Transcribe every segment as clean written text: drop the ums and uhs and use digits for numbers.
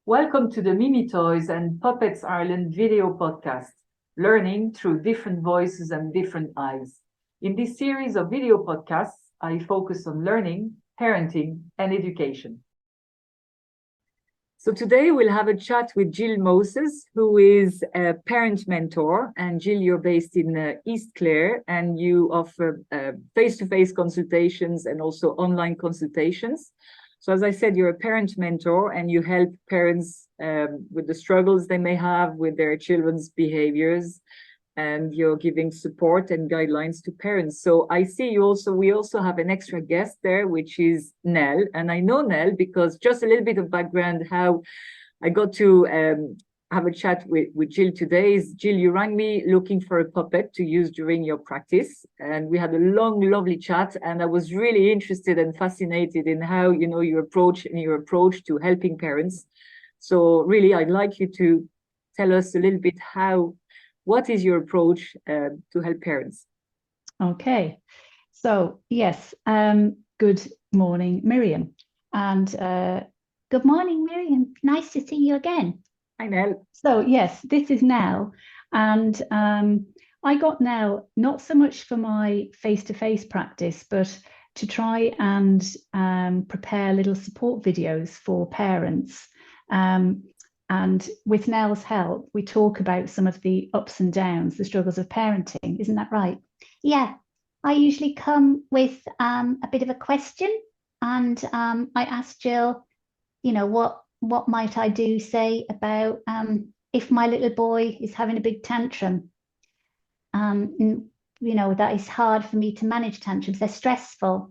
Welcome to the Mimitoys and Puppets Ireland video podcast, learning through different voices and different eyes. In this series of video podcasts, I focus on learning, parenting, and education. So today we'll have a chat with Gill Moses, who is a parent mentor. And Gill, you're based in East Clare, and you offer face-to-face consultations and also online consultations. So as I said, you're a parent mentor and you help parents with the struggles they may have with their children's behaviors, and you're giving support and guidelines to parents. So I see we also have an extra guest there, which is Nell. And I know Nell because just a little bit of background, how I got to have a chat with Gill today is, Gill, you rang me looking for a puppet to use during your practice. And we had a long, lovely chat. And I was really interested and fascinated in how, your approach to helping parents. So really, I'd like you to tell us a little bit what is your approach to help parents? Okay. So, yes, good morning, Miriam. And good morning, Miriam. Nice to see you again. Hi, Nell. So yes, this is Nell, and I got Nell not so much for my face-to-face practice, but to try and prepare little support videos for parents. And with Nell's help, we talk about some of the ups and downs, the struggles of parenting. Isn't that right? Yeah, I usually come with a bit of a question, and I ask Gill, what might I do, say, about if my little boy is having a big tantrum? That is hard for me to manage tantrums. They're stressful.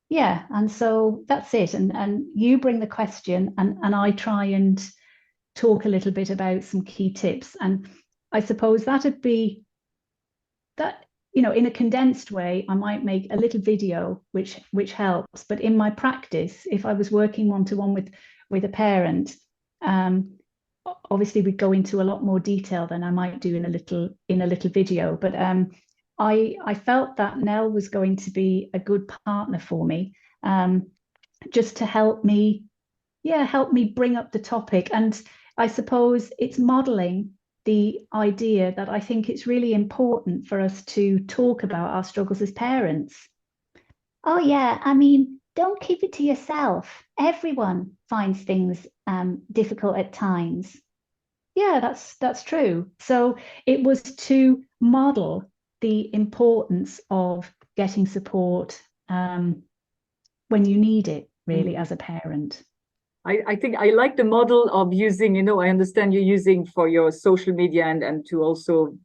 Yeah, and so that's it. And you bring the question, and I try and talk a little bit about some key tips. And I suppose that'd be that, in a condensed way, I might make a little video which helps. But in my practice, if I was working one-to-one with a parent, obviously we'd go into a lot more detail than I might do in a little video. But I felt that Nell was going to be a good partner for me, just to help me bring up the topic. And I suppose it's modeling the idea that I think it's really important for us to talk about our struggles as parents. Oh yeah, don't keep it to yourself. Everyone finds things difficult at times. Yeah, that's true. So it was to model the importance of getting support when you need it, really, as a parent. I think I like the model of using, I understand you're using for your social media and to also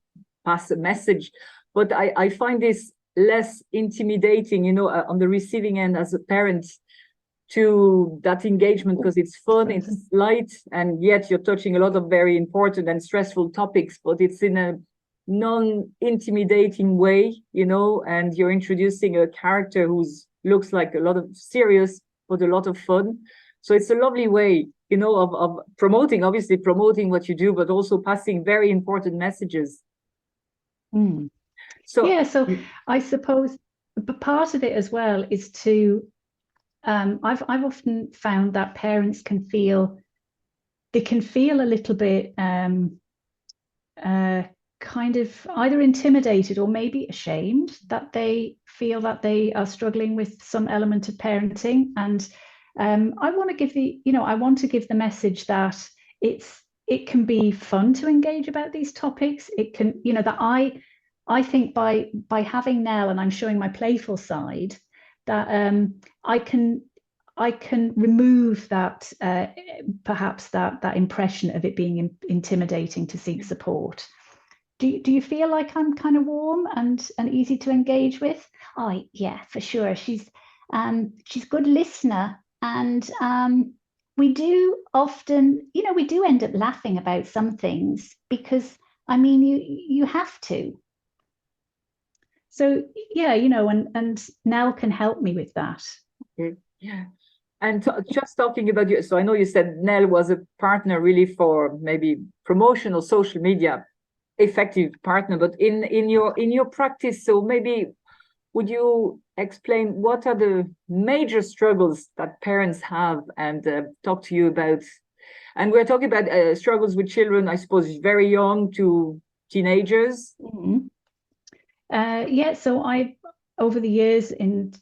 pass a message, but I find this less intimidating, on the receiving end as a parent, to that engagement, because it's fun, it's light, and yet you're touching a lot of very important and stressful topics, but it's in a non-intimidating way, and you're introducing a character who's looks like a lot of serious, but a lot of fun. So it's a lovely way, of promoting what you do, but also passing very important messages. So I suppose part of it as well is to, I've often found that parents can feel a little bit kind of either intimidated or maybe ashamed that they feel that they are struggling with some element of parenting. And I want to give the message that it can be fun to engage about these topics. It can, that I think by having Nell, and I'm showing my playful side, that I can remove that perhaps that impression of it being intimidating to seek support. Do you feel like I'm kind of warm and easy to engage with? Oh yeah, for sure. She's a good listener, and we do often, we do end up laughing about some things because you have to. So yeah, and Nell can help me with that. Okay. Yeah. And just talking about you, so I know you said Nell was a partner really for maybe promotional social media, effective partner, but in your practice, so maybe would you explain what are the major struggles that parents have, and talk to you about? And we're talking about struggles with children, I suppose, very young to teenagers. Mm-hmm. Yeah, so over the years, in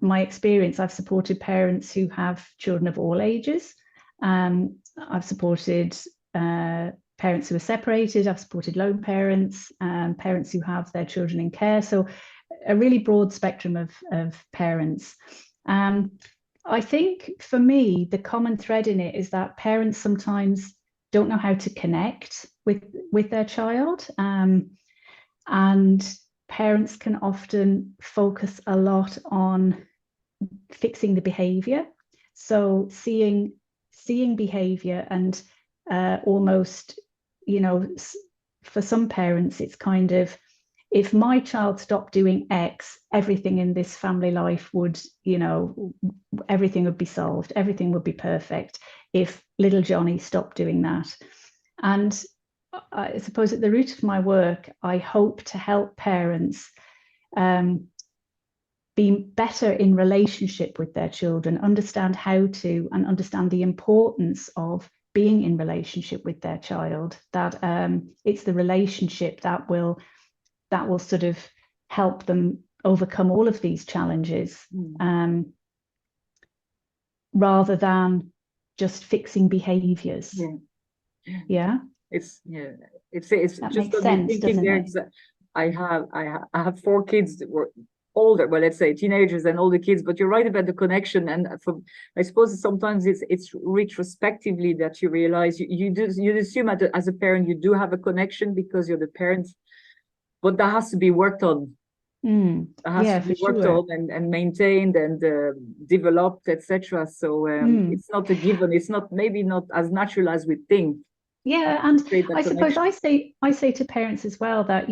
my experience, I've supported parents who have children of all ages. I've supported parents who are separated. I've supported lone parents, parents who have their children in care. So a really broad spectrum of parents. I think for me, the common thread in it is that parents sometimes don't know how to connect with their child. And parents can often focus a lot on fixing the behavior. So seeing behavior and almost, for some parents, it's kind of, if my child stopped doing X, everything in this family life would, everything would be solved, everything would be perfect if little Johnny stopped doing that. And I suppose at the root of my work, I hope to help parents be better in relationship with their children, understand how to, and understand the importance of being in relationship with their child, that it's the relationship that will sort of help them overcome all of these challenges, rather than just fixing behaviors. Yeah. It's that just makes sense, thinking there. I have 4 kids that were older, well, let's say teenagers and older kids, but you're right about the connection. And I suppose sometimes it's retrospectively that you realize you assume as a parent you do have a connection because you're the parent, but that has to be worked on. That has to be worked on and maintained and developed, etc. So it's not a given. It's maybe not as natural as we think. Yeah, and I suppose I say to parents as well that,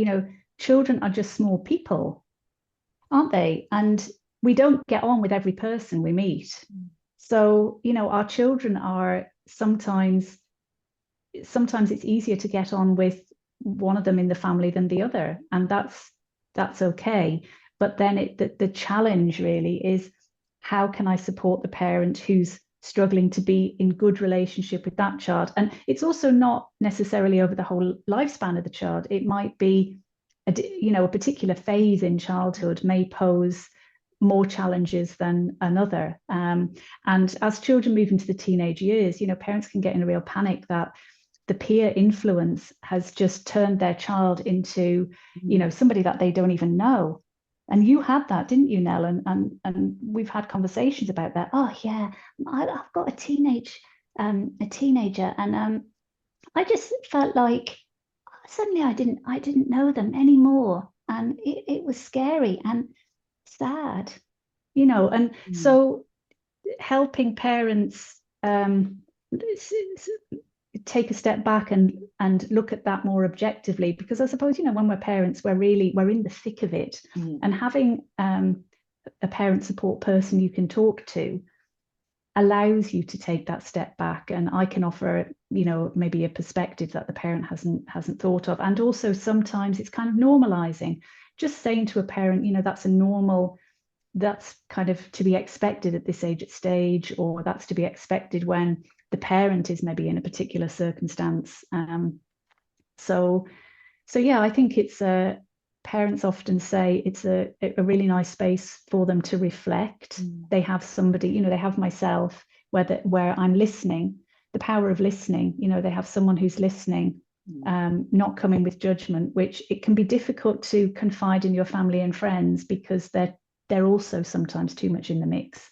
children are just small people, aren't they? And we don't get on with every person we meet. So, our children are sometimes it's easier to get on with one of them in the family than the other, and that's okay. But then the challenge really is, how can I support the parent who's struggling to be in good relationship with that child? And it's also not necessarily over the whole lifespan of the child. It might be a particular phase in childhood may pose more challenges than another. And as children move into the teenage years, parents can get in a real panic that the peer influence has just turned their child into, somebody that they don't even know. And you had that, didn't you, Nell? And we've had conversations about that. Oh yeah, I've got a teenager, and I just felt like suddenly I didn't know them anymore, and it was scary and sad, And so helping parents take a step back and look at that more objectively, because I suppose, when we're parents, we're in the thick of it, and having a parent support person you can talk to allows you to take that step back, and I can offer, maybe a perspective that the parent hasn't thought of. And also sometimes it's kind of normalizing, just saying to a parent, that's kind of to be expected at this age at stage, or that's to be expected when the parent is maybe in a particular circumstance. So yeah, I think it's parents often say it's a really nice space for them to reflect. They have somebody, they have myself where I'm listening, the power of listening. They have someone who's listening, not coming with judgment, which it can be difficult to confide in your family and friends because they're also sometimes too much in the mix.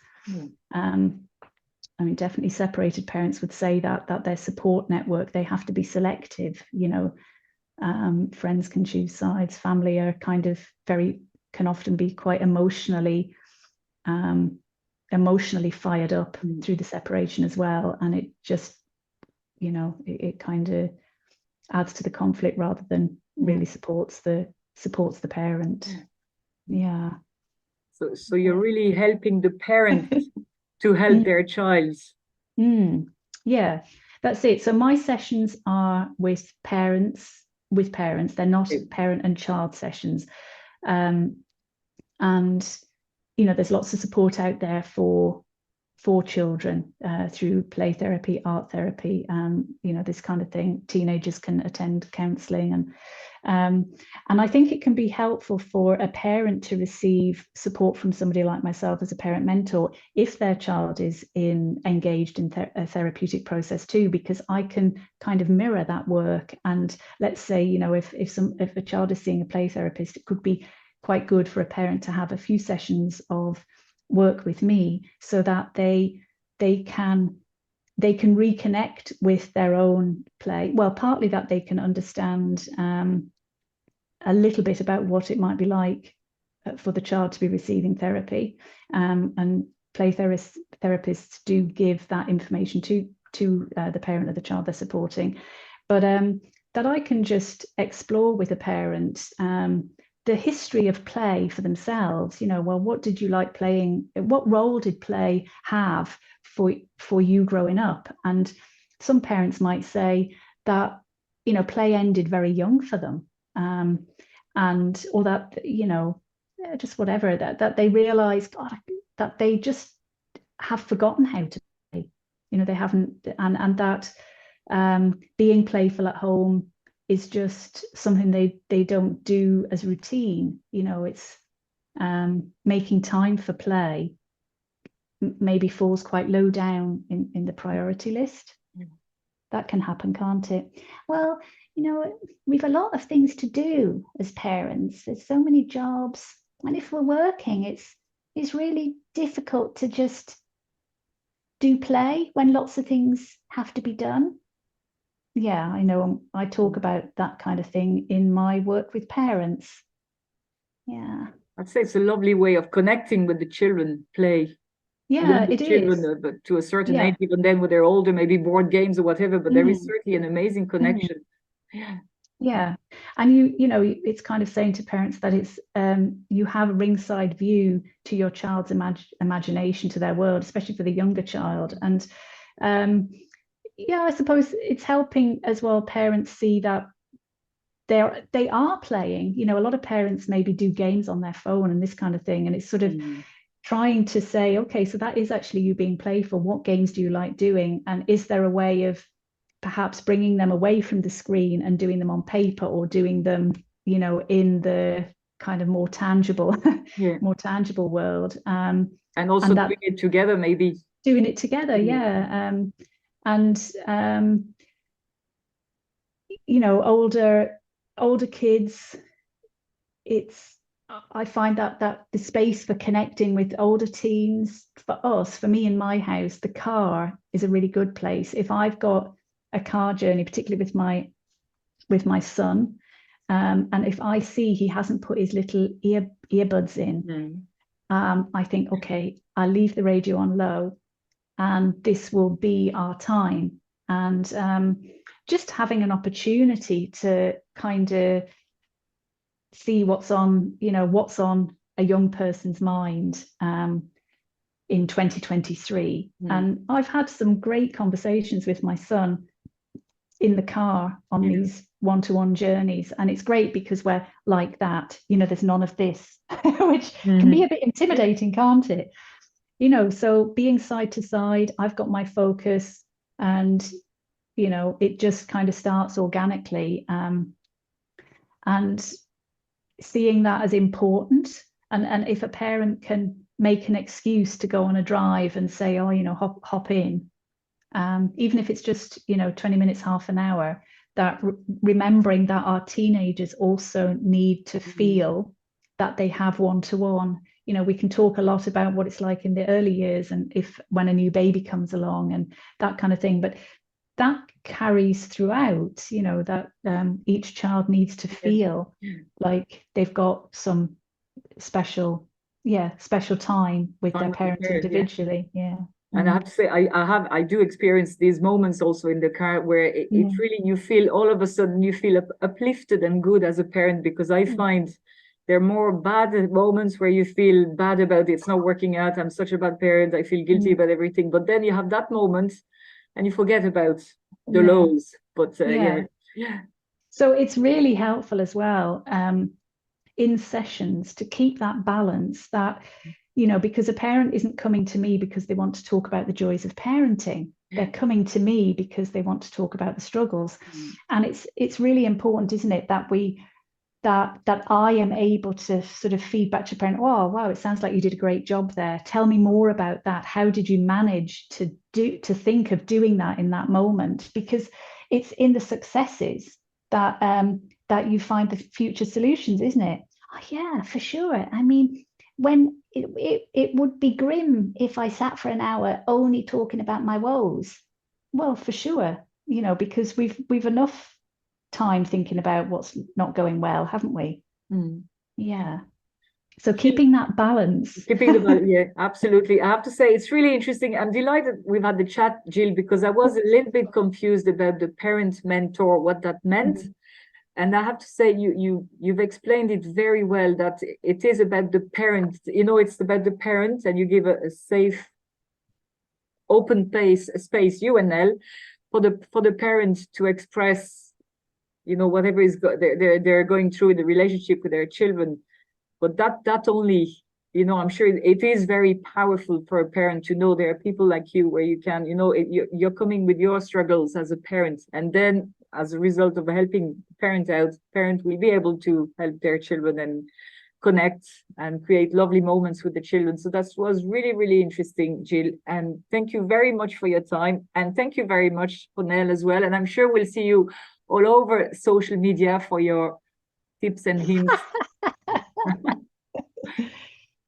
I mean, definitely separated parents would say that their support network, they have to be selective. Friends can choose sides. Family are kind of can often be quite emotionally fired up through the separation as well, and it just, it kind of adds to the conflict rather than really supports the parent. Yeah. So you're really helping the parent to help their child. Yeah, that's it. So my sessions are with parents. They're not parent and child sessions. And there's lots of support out there for children through play therapy, art therapy, this kind of thing. Teenagers can attend counselling, and I think it can be helpful for a parent to receive support from somebody like myself as a parent mentor if their child is engaged in a therapeutic process too, because I can kind of mirror that work. And let's say, if a child is seeing a play therapist, it could be quite good for a parent to have a few sessions of work with me so that they can reconnect with their own play. Well, partly that they can understand a little bit about what it might be like for the child to be receiving therapy, and play therapists do give that information to the parent of the child they're supporting, but that I can just explore with a parent the history of play for themselves. Well, what did you like playing? What role did play have for you growing up? And some parents might say that, play ended very young for them, and or that, just whatever, that they realized that they just have forgotten how to play. They haven't, and that being playful at home is just something they don't do as routine. It's making time for play maybe falls quite low down in the priority list. That can happen, can't it? Well, we've a lot of things to do as parents. There's so many jobs, and if we're working, it's really difficult to just do play when lots of things have to be done. Yeah, I know. I talk about that kind of thing in my work with parents. Yeah. I'd say it's a lovely way of connecting with the children, play. Yeah, it children, is. but to a certain age, even then when they're older, maybe board games or whatever, but there is certainly an amazing connection. Yeah. And it's kind of saying to parents that it's you have a ringside view to your child's imagination, to their world, especially for the younger child. And I suppose it's helping as well parents see that they are playing. A lot of parents maybe do games on their phone and this kind of thing, and it's sort of trying to say, okay, so that is actually you being playful. What games do you like doing? And is there a way of perhaps bringing them away from the screen and doing them on paper, or doing them, in the kind of more tangible world? And also doing it together, maybe. Doing it together, yeah. Older kids, I find that the space for connecting with older teens, for me in my house, the car is a really good place. If I've got a car journey, particularly with my son, and if I see he hasn't put his little earbuds in, I think, okay, I'll leave the radio on low, and this will be our time. And just having an opportunity to kind of see what's on a young person's mind in 2023. And I've had some great conversations with my son in the car on these one-to-one journeys, and it's great because we're like that. There's none of this, which can be a bit intimidating, can't it? So being side to side, I've got my focus, and it just kind of starts organically, and seeing that as important. And if a parent can make an excuse to go on a drive and say, oh, hop in, even if it's just 20 minutes, half an hour, that remembering that our teenagers also need to feel that they have one-to-one. We can talk a lot about what it's like in the early years, and when a new baby comes along and that kind of thing, but that carries throughout, that each child needs to feel like they've got some special time with their parents individually. And I have to say, I do experience these moments also in the car where it really, you feel all of a sudden you feel uplifted and good as a parent, because I find there are more bad moments where you feel bad about it's not working out. I'm such a bad parent. I feel guilty about everything. But then you have that moment and you forget about the lows. But So it's really helpful as well. in sessions to keep that balance, that, you know, because a parent isn't coming to me because they want to talk about the joys of parenting. They're coming to me because they want to talk about the struggles. And it's really important, isn't it, that that I am able to sort of feed back to a parent, oh, wow, it sounds like you did a great job there. Tell me more about that. How did you manage to think of doing that in that moment? Because it's in the successes that that you find the future solutions, isn't it? Oh, yeah, for sure. I mean, when it would be grim if I sat for an hour only talking about my woes. Well, for sure, you know, because we've enough time thinking about what's not going well, haven't we? Yeah. So keeping that balance. Keeping the balance, yeah, absolutely. I have to say, it's really interesting. I'm delighted we've had the chat, Gill, because I was a little bit confused about the parent mentor, what that meant. And I have to say, you've explained it very well, that it is about the parent, you know, it's about the parent, and you give a safe, open space, you and Nell, for the parent to express, you know, whatever is they're going through in the relationship with their children. But that only, you know, I'm sure it is very powerful for a parent to know there are people like you where you can, you know, you're coming with your struggles as a parent, and then as a result of helping parent out, parent will be able to help their children and connect and create lovely moments with the children. So that was really, really interesting, Gill. And thank you very much for your time. And thank you very much for Nell as well. And I'm sure we'll see you all over social media for your tips and hints.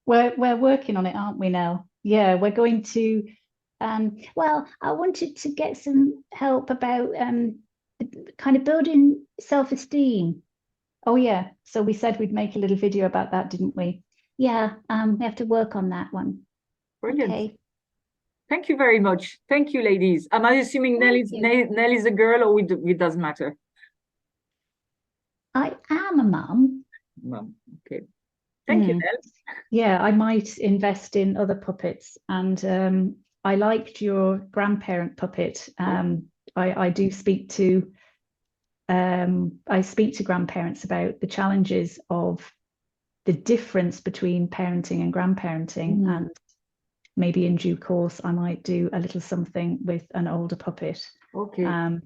We're working on it, aren't we, Nell? Yeah, we're going to well, I wanted to get some help about kind of building self-esteem. Oh yeah, so we said we'd make a little video about that, didn't we? Yeah, we have to work on that one. Brilliant. Okay. Thank you very much. Thank you, ladies. Am I assuming Nell is a girl, or it doesn't matter? I am a mum. Mum, okay. Thank you, Nell. Yeah, I might invest in other puppets, and I liked your grandparent puppet. I do speak to grandparents about the challenges of the difference between parenting and grandparenting, and maybe in due course I might do a little something with an older puppet. Okay.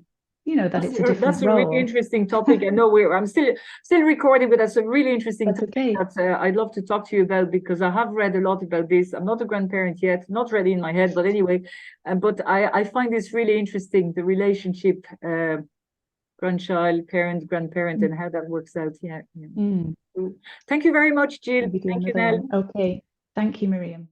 You know, that it's a different That's a role. really interesting topic. I know I'm still recording, but that's a really interesting topic that I'd love to talk to you about, because I have read a lot about this. I'm not a grandparent yet, not ready in my head, but anyway, but I find this really interesting, the relationship, grandchild, parent, grandparent, and how that works out. Yeah. Thank you very much, Gill. Thank you, Nell. Okay. Thank you, Miriam.